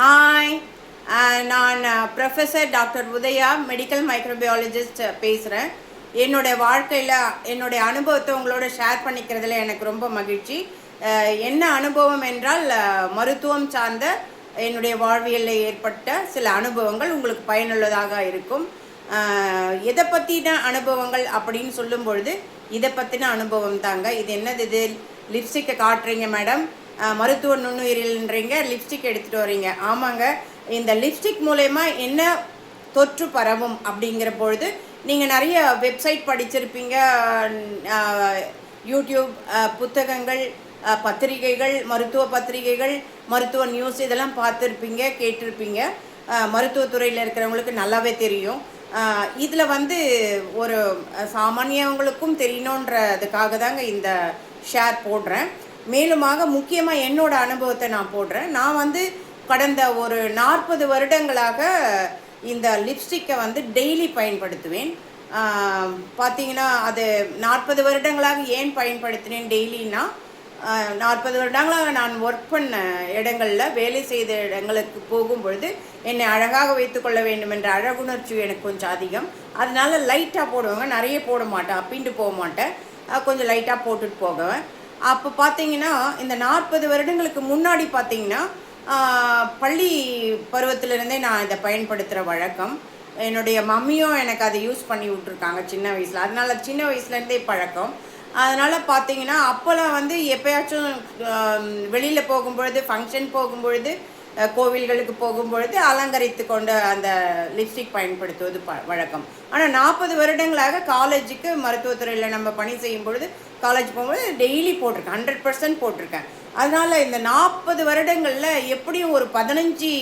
Hi, நான் professor doctor Udaya, medical மைக்ரோபியாலஜிஸ்ட் பேசுகிறேன். என்னுடைய வாழ்க்கையில் என்னுடைய அனுபவத்தை உங்களோட ஷேர் பண்ணிக்கிறதுல எனக்கு ரொம்ப மகிழ்ச்சி. என்ன அனுபவம் என்றால், மருத்துவம் சார்ந்த என்னுடைய வாழ்வியலில் ஏற்பட்ட சில அனுபவங்கள் உங்களுக்கு பயனுள்ளதாக இருக்கும். எதை பற்றின அனுபவங்கள் அப்படின்னு சொல்லும் பொழுது இதை பற்றின அனுபவம் தாங்க. இது என்னது, இது லிப்ஸ்டிக்கை காட்டுறீங்க மேடம், மருத்துவ நுண்ணுயிரில்ன்றீங்க, லிப்ஸ்டிக் எடுத்துகிட்டு வரீங்க. ஆமாங்க, இந்த லிப்ஸ்டிக் மூலயமா என்ன தொற்று பரவும் அப்படிங்கிற பொழுது நீங்கள் நிறைய வெப்சைட் படிச்சிருப்பீங்க, யூடியூப், புத்தகங்கள், பத்திரிகைகள், மருத்துவ பத்திரிகைகள், மருத்துவ நியூஸ் இதெல்லாம் பார்த்துருப்பீங்க, கேட்டிருப்பீங்க. மருத்துவத்துறையில் இருக்கிறவங்களுக்கு நல்லாவே தெரியும். இதில் ஒரு சாமானியவங்களுக்கும் தெரியணுன்றதுக்காக தாங்க இந்த ஷேர் போடுறேன். மேலுமாக முக்கியமாக என்னோட அனுபவத்தை நான் போடுறேன். நான் கடந்த ஒரு 40 வருடங்களாக இந்த லிப்ஸ்டிக்கை டெய்லி பயன்படுத்துவேன். பார்த்தீங்கன்னா, அது 40 வருடங்களாக ஏன் பயன்படுத்தினேன் டெய்லின்னா, 40 வருடங்களாக நான் ஒர்க் பண்ண இடங்களில், வேலை செய்த இடங்களுக்கு போகும்பொழுது என்னை அழகாக வைத்துக்கொள்ள வேண்டும் என்ற அழகுணர்ச்சி எனக்கு கொஞ்சம் அதிகம். அதனால லைட்டாக போடுவாங்க, நிறைய போட மாட்டேன், அப்பின்ட்டு போக மாட்டேன், கொஞ்சம் லைட்டாக போட்டுட்டு போவேன். அப்போ பார்த்தீங்கன்னா, இந்த 40 வருடங்களுக்கு முன்னாடி பார்த்தீங்கன்னா, பள்ளி பருவத்திலிருந்தே நான் இதை பயன்படுத்துகிற வழக்கம். என்னுடைய மம்மியும் எனக்கு அதை யூஸ் பண்ணி விட்ருக்காங்க சின்ன வயசில். அதனால் சின்ன வயசுலேருந்தே பழக்கம். அதனால் பார்த்தீங்கன்னா, அப்போல்லாம் எப்போயாச்சும் வெளியில் போகும்பொழுது, ஃபங்க்ஷன் போகும்பொழுது, கோவில்களுக்கு போகும்பொழுது அலங்கரித்து கொண்டு அந்த லிப்ஸ்டிக் பயன்படுத்துவது வழக்கம். ஆனால் 40 வருடங்களாக காலேஜுக்கு மருத்துவத்துறையில் நம்ம பணி செய்யும் பொழுது, காலேஜ் போகும்போது டெய்லி போட்டிருக்கேன், 100% போட்டிருக்கேன். அதனால் இந்த 40 வருடங்களில் எப்படியும் ஒரு 15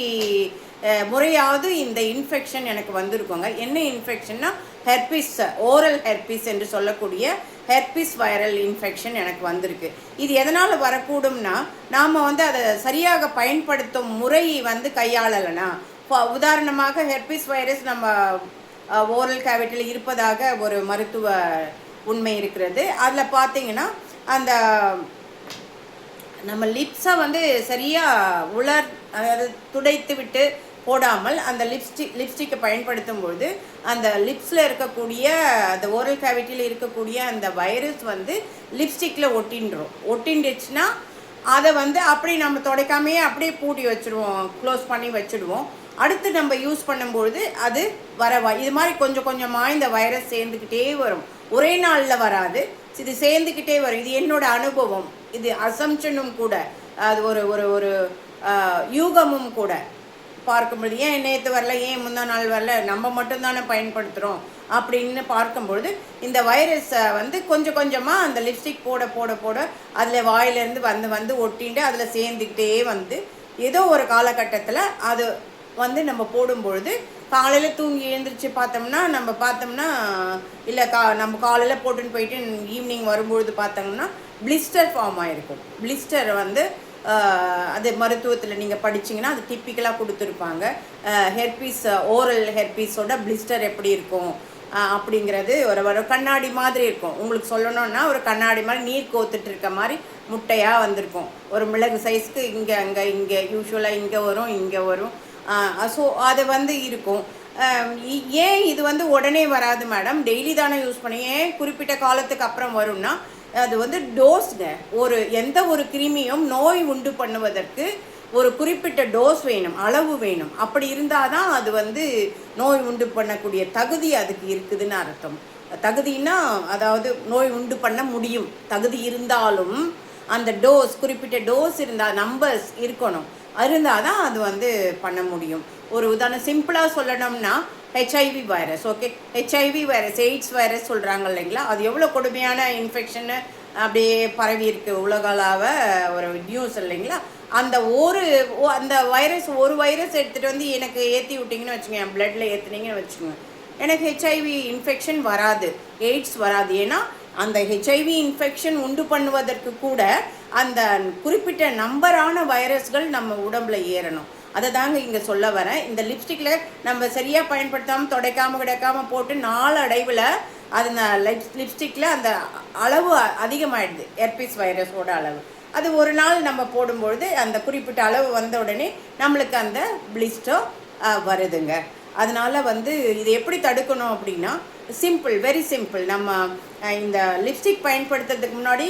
முறையாவது இந்த இன்ஃபெக்ஷன் எனக்கு வந்திருக்குங்க. என்ன இன்ஃபெக்ஷன்னா, ஹெர்பிஸ், ஓரல் ஹெர்பிஸ் என்று சொல்லக்கூடிய ஹெர்பிஸ் வைரல் இன்ஃபெக்ஷன் எனக்கு வந்திருக்கு. இது எதனால் வரக்கூடும்னா, நாம் அதை சரியாக பயன்படுத்தும் முறை கையாளலைனா. உதாரணமாக, ஹெர்பிஸ் வைரஸ் நம்ம ஓரல் கேவிட்டியில் இருப்பதாக ஒரு மருத்துவ உண்மை இருக்கிறது. அதில் பார்த்தீங்கன்னா, அந்த நம்ம லிப்ஸை சரியாக அதாவது துடைத்து விட்டு போடாமல் அந்த லிப்ஸ்டிக்கை பயன்படுத்தும் பொழுது அந்த லிப்ஸில் இருக்கக்கூடிய, அந்த ஓரல் கேவிட்டியில் இருக்கக்கூடிய அந்த வைரஸ் லிப்ஸ்டிக்கில் ஒட்டிண்டுச்சுன்னா அதை அப்படி நம்ம துடைக்காமையே அப்படியே பூட்டி வச்சுருவோம், க்ளோஸ் பண்ணி வச்சுடுவோம். அடுத்து நம்ம யூஸ் பண்ணும்பொழுது அது இது மாதிரி கொஞ்சம் கொஞ்சமாக இந்த வைரஸ் சேர்ந்துக்கிட்டே வரும். ஒரே நாளில் வராது, இது சேர்ந்துக்கிட்டே வரும். இது என்னோட அனுபவம், இது அசம்ஷனும் கூட, அது ஒரு ஒரு ஒரு யூகமும் கூட. பார்க்கும்பொழுது ஏன் நேற்று வரல, ஏன் முந்தா நாள் வரல, நம்ம மட்டும்தானே பயன்படுத்துகிறோம் அப்படின்னு பார்க்கும்பொழுது இந்த வைரஸை கொஞ்சம் கொஞ்சமாக அந்த லிப்ஸ்டிக் போட போட போட அதில் வாயிலேருந்து ஒட்டிண்டு அதில் சேர்ந்துக்கிட்டே ஏதோ ஒரு காலகட்டத்தில் அது நம்ம போடும்பொழுது, காலையில் தூங்கி எழுந்திரிச்சு பார்த்தோம்னா, இல்லை நம்ம காலையில் போட்டுன்னு போயிட்டு ஈவினிங் வரும்பொழுது பார்த்தோம்னா பிளிஸ்டர் ஃபார்ம் ஆகிருக்கும். பிளிஸ்டர் அது மருத்துவத்தில் நீங்கள் படிச்சிங்கன்னா அது டிப்பிக்கலாக கொடுத்துருப்பாங்க. ஹெர்பீஸ், ஓரல் ஹெர்பீஸோட பிளிஸ்டர் எப்படி இருக்கும் அப்படிங்கிறது ஒரு கண்ணாடி மாதிரி இருக்கும். உங்களுக்கு சொல்லணுன்னா, ஒரு கண்ணாடி மாதிரி நீர் கோத்துட்டு இருக்க மாதிரி முட்டையாக வந்திருக்கும். ஒரு மிளகு சைஸ்க்கு இங்கே யூஸ்வலாக இங்கே வரும், இங்கே வரும். ஸோ அது இருக்கும். ஏன் இது உடனே வராது மேடம், டெய்லி தானே யூஸ் பண்ணி, ஏன் குறிப்பிட்ட காலத்துக்கு அப்புறம் வரும்னா, அது டோஸ்ங்க. எந்த ஒரு கிருமியும் நோய் உண்டு பண்ணுவதற்கு ஒரு குறிப்பிட்ட டோஸ் வேணும், அளவு வேணும். அப்படி இருந்தால் தான் அது நோய் உண்டு பண்ணக்கூடிய தகுதி அதுக்கு இருக்குதுன்னு அர்த்தம். தகுதின்னா, அதாவது நோய் உண்டு பண்ண முடியும் தகுதி இருந்தாலும் அந்த டோஸ், குறிப்பிட்ட டோஸ் இருந்தால், நம்பர்ஸ் இருக்கணும், இருந்தால் தான் அது பண்ண முடியும். ஒரு உதாரணம் சிம்பிளாக சொல்லணும்னா, HIV virus, okay, HIV virus, AIDS virus சொல்கிறாங்க இல்லைங்களா, அது எவ்வளோ கொடுமையான இன்ஃபெக்ஷன்னு அப்படியே பரவி இருக்கு உலகளாவ ஒரு நியூஸ் இல்லைங்களா. அந்த ஒரு வைரஸ் எடுத்துகிட்டு எனக்கு ஏற்றி விட்டிங்கன்னு வச்சுக்கோங்க, என் பிளட்டில் ஏற்றுனீங்கன்னு வச்சுக்கோங்க, எனக்கு ஹெச்ஐவி இன்ஃபெக்ஷன் வராது, எய்ட்ஸ் வராது. ஏன்னா அந்த ஹெச்ஐவி இன்ஃபெக்ஷன் உண்டு பண்ணுவதற்கு கூட அந்த குறிப்பிட்ட நம்பரான வைரஸ்கள் நம்ம உடம்புல ஏறணும். அதை தாங்க இங்கே சொல்ல வரேன். இந்த லிப்ஸ்டிக்கில் நம்ம சரியாக பயன்படுத்தாமல், துடைக்காமல் கிடைக்காமல் போட்டு நாளடைவில் அது லிப்ஸ்டிக்கில் அந்த அளவு அதிகமாகிடுது, ஹெர்பிஸ் வைரஸோட அளவு. அது ஒரு நாள் நம்ம போடும்பொழுது அந்த குறிப்பிட்ட அளவு வந்த உடனே நம்மளுக்கு அந்த பிளிஸ்டர் வருதுங்க. அதனால் வந்து இது எப்படி தடுக்கணும் அப்படின்னா, சிம்பிள், வெரி சிம்பிள். நம்ம இந்த லிப்ஸ்டிக் பயன்படுத்துறதுக்கு முன்னாடி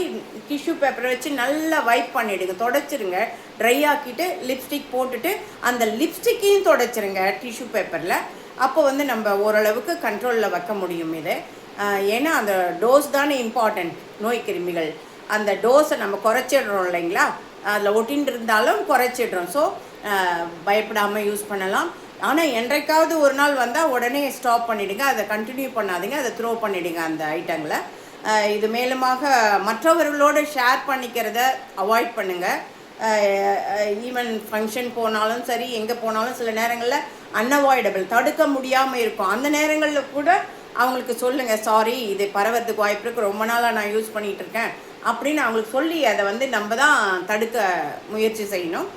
டிஷ்யூ பேப்பரை வச்சு நல்லா வைப் பண்ணிவிடுங்க, தொடச்சிருங்க. ட்ரை ஆக்கிட்டு லிப்ஸ்டிக் போட்டுட்டு அந்த லிப்ஸ்டிக்கையும் தொடச்சிருங்க டிஷ்யூ பேப்பரில். அப்போ வந்து நம்ம ஓரளவுக்கு கண்ட்ரோலில் வைக்க முடியும் இது. ஏன்னா அந்த டோஸ் தானே இம்பார்ட்டண்ட். நோய் கிருமிகள் அந்த டோஸை நம்ம குறைச்சிடுறோம் இல்லைங்களா, அதில் ஒட்டின்னு இருந்தாலும் குறைச்சிடுறோம். ஸோ பயப்படாமல் யூஸ் பண்ணலாம். ஆனால் என்றைக்காவது ஒரு நாள் வந்தால் உடனே ஸ்டாப் பண்ணிவிடுங்க, அதை கண்டினியூ பண்ணாதீங்க, அதை த்ரோ பண்ணிவிடுங்க அந்த ஐட்டங்களை. இது மேலுமாக மற்றவர்களோடு ஷேர் பண்ணிக்கிறத அவாய்ட் பண்ணுங்கள். ஈவன் ஃபங்க்ஷன் போனாலும் சரி, எங்கே போனாலும் சில நேரங்களில் அன்அவாய்டபிள், தடுக்க முடியாமல் இருக்கும். அந்த நேரங்களில் கூட அவங்களுக்கு சொல்லுங்கள், சாரி இது பரவறதுக்கு வாய்ப்பு இருக்குது, ரொம்ப நாளாக நான் யூஸ் பண்ணிகிட்ருக்கேன் அப்படின்னு அவங்களுக்கு சொல்லி அதை வந்து நம்ம தான் தடுக்க முயற்சி செய்யணும்.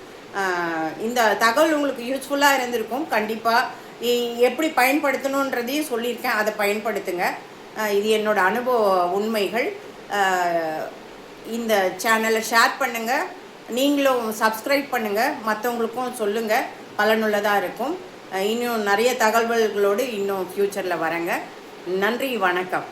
இந்த தகவல் உங்களுக்கு யூஸ்ஃபுல்லாக இருந்திருக்கும். கண்டிப்பாக எப்படி பயன்படுத்தணுன்றதையும் சொல்லியிருக்கேன், அதை பயன்படுத்துங்க. இது என்னோடய அனுபவ உண்மைகள். இந்த சேனலை ஷேர் பண்ணுங்கள், நீங்களும் சப்ஸ்கிரைப் பண்ணுங்கள், மற்றவங்களுக்கும் சொல்லுங்கள், பலனுள்ளதாக இருக்கும். இன்னும் நிறைய தகவல்களோடு இன்னும் ஃப்யூச்சரில் வரேங்க. நன்றி, வணக்கம்.